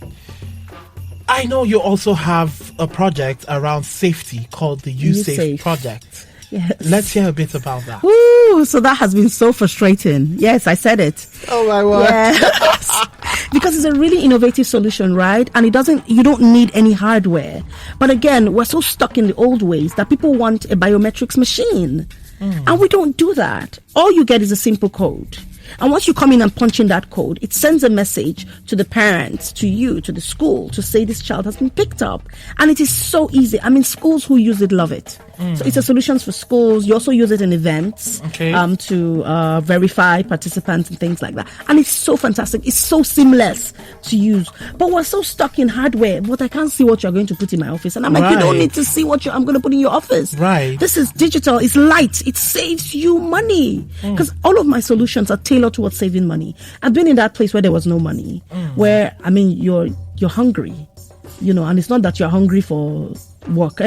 B: I know you also have a project around safety called the USafe project.
C: Yes.
B: Let's hear a bit about that.
C: Ooh, so that has been so frustrating. Yes, I said it.
B: Oh my word.
C: Yes. Because it's a really innovative solution, right? And you don't need any hardware. But again, we're so stuck in the old ways that people want a biometrics machine. And we don't do that. All you get is a simple code. And once you come in and punch in that code, it sends a message to the parents, to you, to the school, to say this child has been picked up. And it is so easy. I mean, schools who use it love it. So it's a solution for schools. You also use it in events to verify participants and things like that. And it's so fantastic. It's so seamless to use. But we're so stuck in hardware. But I can't see what you're going to put in my office. And I'm like, you don't need to see what I'm going to put in your office.
B: Right.
C: This is digital. It's light. It saves you money. Because all of my solutions are tailored towards saving money. I've been in that place where there was no money. Where, I mean, you're hungry. And it's not that you're hungry for work.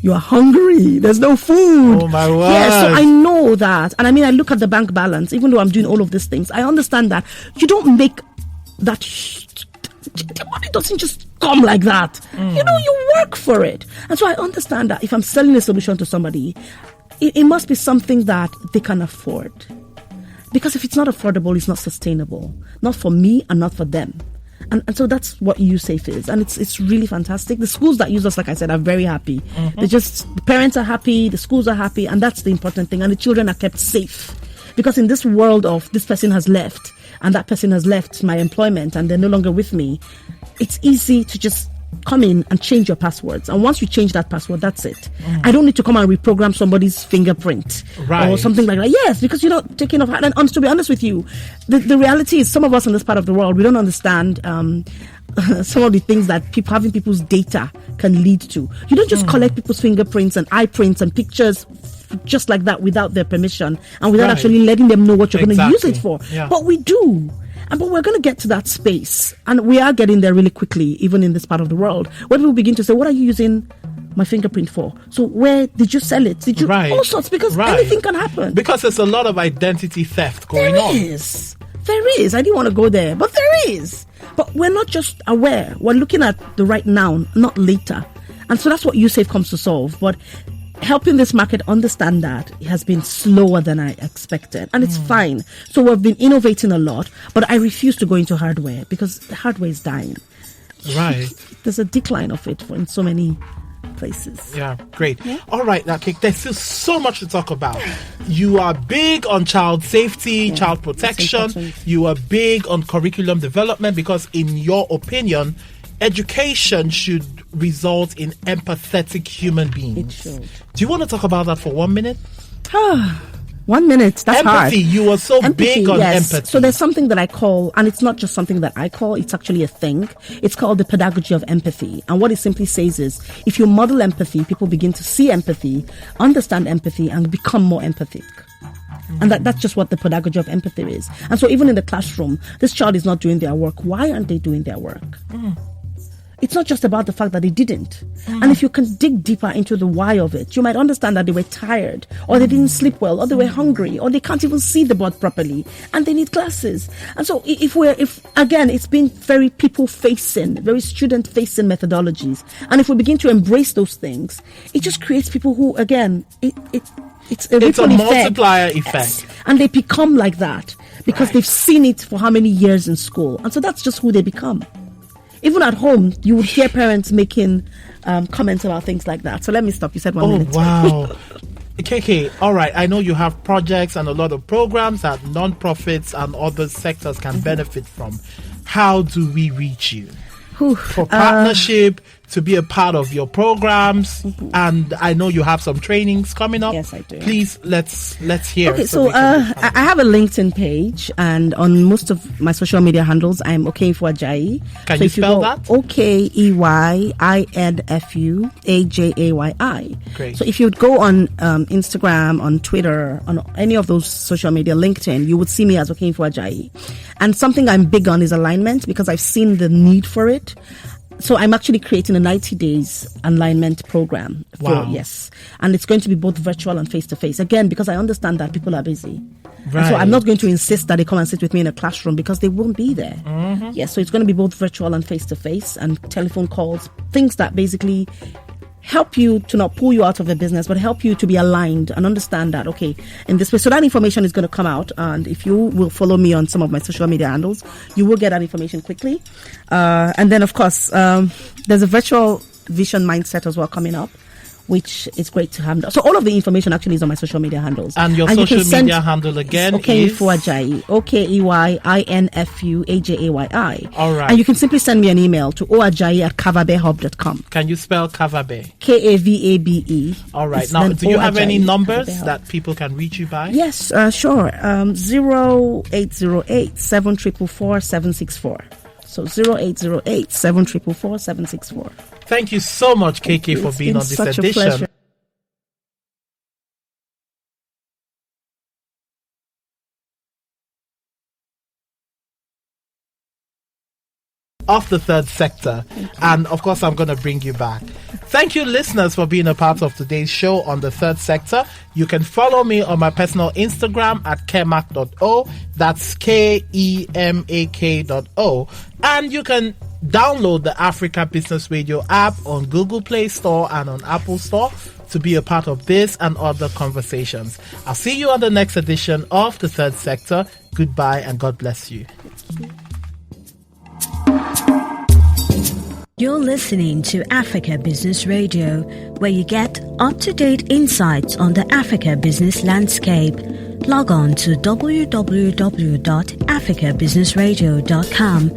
C: You are hungry. There's no food.
B: Oh my word.
C: Yeah, so I know that. And I mean, I look at the bank balance, even though I'm doing all of these things. I understand that you don't make that. The money doesn't just come like that. You work for it. And so I understand that if I'm selling a solution to somebody, it must be something that they can afford. Because if it's not affordable, it's not sustainable. Not for me and not for them. And so that's what USafe is. And it's really fantastic. The schools that use us, like I said, are very happy. The parents are happy, the schools are happy, and that's the important thing. And the children are kept safe. Because in this world of this person has left, and that person has left my employment, and they're no longer with me, it's easy to just come in and change your passwords. And once you change that password, that's it. I don't need to come and reprogram somebody's fingerprint or something like that. Yes, because you're not taking off. And to be honest with you, the reality is some of us in this part of the world, we don't understand some of the things that having people's data can lead to. You don't just collect people's fingerprints and eye prints and pictures just like that without their permission and without actually letting them know what you're going to use it for. But we do. But we're going to get to that space, and we are getting there really quickly, even in this part of the world, where people begin to say, what are you using my fingerprint for? So where did you sell it? Did you all sorts? Because anything can happen.
B: Because there's a lot of identity theft going on.
C: There is. I didn't want to go there, but there is. But we're not just aware. We're looking at the right now, not later. And so that's what USafe comes to solve. But helping this market understand that it has been slower than I expected, and it's fine. So we've been innovating a lot, but I refuse to go into hardware because hardware is dying.
B: Right.
C: There's a decline of it in so many places.
B: Yeah, great. Yeah. All right, Lekki, there's still so much to talk about. You are big on child safety, child protection. You are big on curriculum development because, in your opinion, education should result in empathetic human beings.
C: It should.
B: Do you want to talk about that for 1 minute?
C: 1 minute, that's
B: empathy,
C: hard.
B: You are so big on empathy.
C: So there's something that I call, and it's not just something that I call, it's actually a thing. It's called the pedagogy of empathy. And what it simply says is, if you model empathy, people begin to see empathy, understand empathy, and become more empathic. And that's just what the pedagogy of empathy is. And so even in the classroom, this child is not doing their work. Why aren't they doing their work? It's not just about the fact that they didn't. And if you can dig deeper into the why of it, you might understand that they were tired, or they didn't sleep well, or they were hungry, or they can't even see the board properly, and they need classes. And so if again, it's been very people-facing, very student-facing methodologies. And if we begin to embrace those things, it just creates people who, again, it's a
B: multiplier effect.
C: Yes. And they become like that because they've seen it for how many years in school. And so that's just who they become. Even at home, you would hear parents making comments about things like that. So let me stop. You said 1 minute.
B: Oh, wow. KK, all right. I know you have projects and a lot of programs that non-profits and other sectors can benefit from. How do we reach you? for partnership, to be a part of your programs, and I know you have some trainings coming up.
C: Yes, I do.
B: Please, let's hear.
C: Okay, so I have a LinkedIn page, and on most of my social media handles, I'm Okeyinfu Ajayi.
B: Can you spell that?
C: Okeyinfu Ajayi.
B: Great.
C: So if you would go on Instagram, on Twitter, on any of those social media, LinkedIn, you would see me as Okeyinfu Ajayi. And something I'm big on is alignment, because I've seen the need for it. So I'm actually creating a 90 days alignment program. Yes. And it's going to be both virtual and face-to-face. Again, because I understand that people are busy. Right. So I'm not going to insist that they come and sit with me in a classroom, because they won't be there. Mm-hmm. Yes, so it's going to be both virtual and face-to-face, and telephone calls, things that basically help you to not pull you out of the business, but help you to be aligned and understand that, okay, in this way. So that information is going to come out. And if you will follow me on some of my social media handles, you will get that information quickly. And then, of course, there's a virtual vision mindset as well coming up, which is great to have. So all of the information actually is on my social media handles.
B: And your social media handle again is?
C: Okeyinfu Ajayi. Okeyinfu Ajayi.
B: All right.
C: And you can simply send me an email to oajayi@kavabehub.com.
B: Can you spell Kavabé?
C: Kavabe.
B: All right. Now, do you have any numbers that people can reach you by?
C: Yes, sure. 0808 744 764. So 0808 744 764.
B: Thank you so much, KK, for being on this edition. Of the third sector. And of course, I'm going to bring you back. Thank you, listeners, for being a part of today's show on the third sector. You can follow me on my personal Instagram at kemak.o. That's KEMAK.o. And you can download the Africa Business Radio app on Google Play Store and on Apple Store to be a part of this and other conversations. I'll see you on the next edition of the third sector. Goodbye and God bless you.
D: You're listening to Africa Business Radio, where you get up-to-date insights on the Africa business landscape. Log on to www.africabusinessradio.com.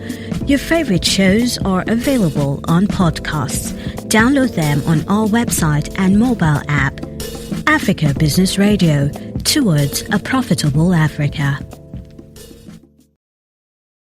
D: Your favorite shows are available on podcasts. Download them on our website and mobile app. Africa Business Radio, towards a profitable Africa.